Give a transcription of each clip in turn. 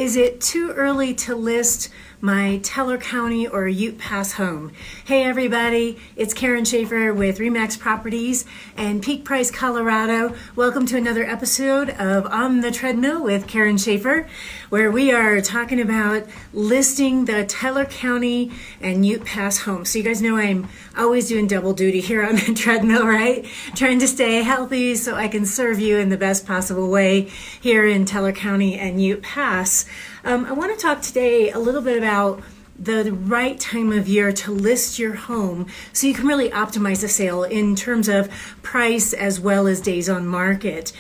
Is it too early to list my Teller County or Ute Pass home? Hey everybody, it's Karen Schaefer with Remax Properties and Peak Price, Colorado. Welcome to another episode of On the Treadmill with Karen Schaefer, where we are talking about listing the Teller County and Ute Pass home. So you guys know I'm always doing double duty here on the treadmill, right? Trying to stay healthy so I can serve you in the best possible way here in Teller County and Ute Pass. I want to talk today a little bit about the right time of year to list your home so you can really optimize the sale in terms of price as well as days on market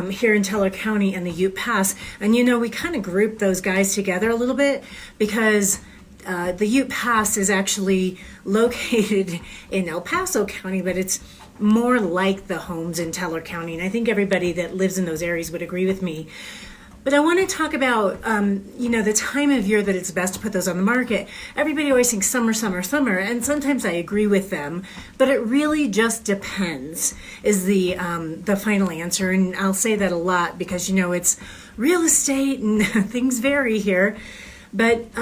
here in Teller County and the Ute Pass. And you know, we kind of group those guys together a little bit because the Ute Pass is actually located in El Paso County, but it's more like the homes in Teller County. And I think everybody that lives in those areas would agree with me. But I want to talk about, the time of year that it's best to put those on the market. Everybody always thinks summer, summer, summer, and sometimes I agree with them, but it really just depends is the final answer. And I'll say that a lot because, it's real estate and things vary here. But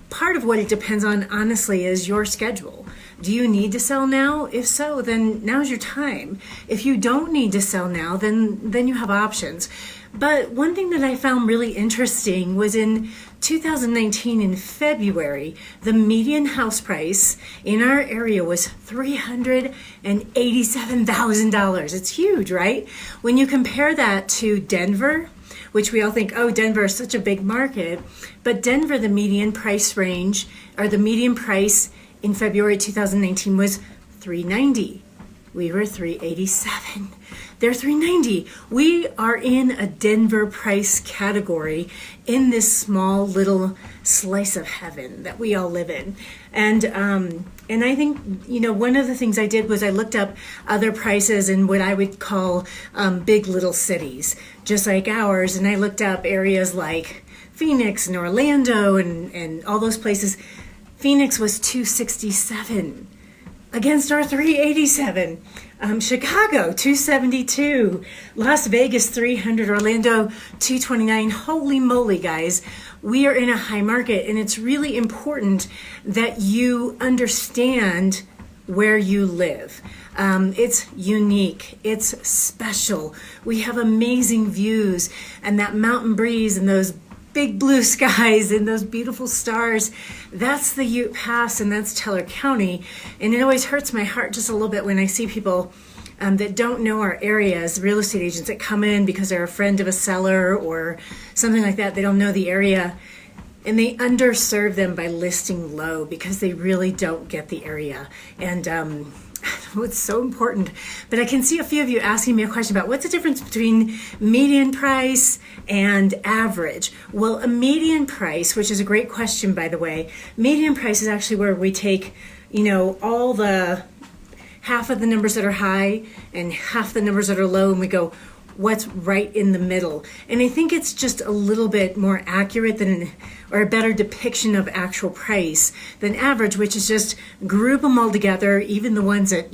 part of what it depends on, honestly, is your schedule. Do you need to sell now? If so, then now's your time. If you don't need to sell now, then you have options. But one thing that I found really interesting was in 2019 in February, the median house price in our area was $387,000. It's huge, right? When you compare that to Denver, which we all think, oh, Denver is such a big market, but Denver, the median price range, or the median price in February 2019 was $390. We were $387. They're $390. We are in a Denver price category in this small little slice of heaven that we all live in. And I think, one of the things I did was I looked up other prices in what I would call big little cities, just like ours. And I looked up areas like Phoenix and Orlando and all those places. Phoenix was $267 against our $387. Chicago, $272. Las Vegas, $300. Orlando, $229. Holy moly, guys. We are in a high market, and it's really important that you understand where you live. It's unique. It's special. We have amazing views, and that mountain breeze and those big blue skies and those beautiful stars. That's the Ute Pass, and that's Teller County. And it always hurts my heart just a little bit when I see people that don't know our areas, real estate agents that come in because they're a friend of a seller or something like that. They don't know the area, and they underserve them by listing low because they really don't get the area. And it's so important. But I can see a few of you asking me a question about what's the difference between median price and average. Well, a median price, which is a great question, by the way, median price is actually where we take, all the half of the numbers that are high and half the numbers that are low, and we go, what's right in the middle? And I think it's just a little bit more accurate or a better depiction of actual price than average, which is just group them all together, even the ones that,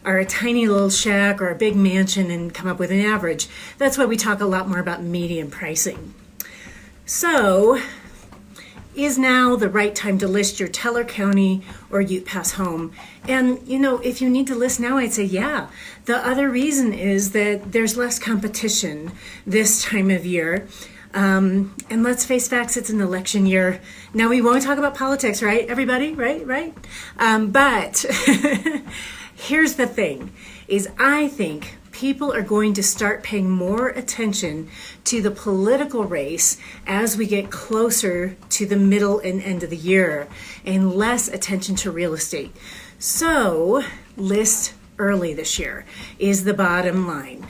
are a tiny little shack or a big mansion, and come up with an average. That's why we talk a lot more about median pricing. So, is now the right time to list your Teller County or Ute Pass home? And, if you need to list now, I'd say, yeah. The other reason is that there's less competition this time of year. And let's face facts, it's an election year. Now, we won't talk about politics, right, everybody? Right? But here's the thing, is I think people are going to start paying more attention to the political race as we get closer to the middle and end of the year, and less attention to real estate. So, list early this year is the bottom line.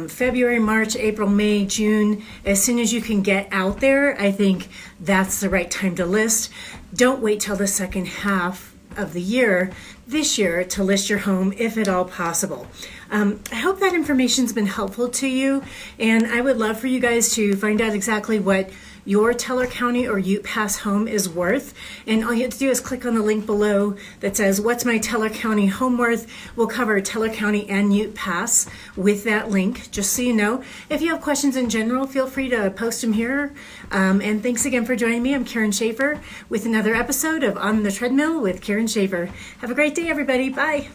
February, March, April, May, June, as soon as you can get out there, I think that's the right time to list. Don't wait till the second half of the year this year to list your home, if at all possible. I hope that information's been helpful to you, and I would love for you guys to find out exactly what your Teller County or Ute Pass home is worth. And all you have to do is click on the link below that says, what's my Teller County home worth? We'll cover Teller County and Ute Pass with that link, just so you know. If you have questions in general, feel free to post them here. And thanks again for joining me. I'm Karen Schaefer with another episode of On the Treadmill with Karen Schaefer. Have a great day, everybody. Bye.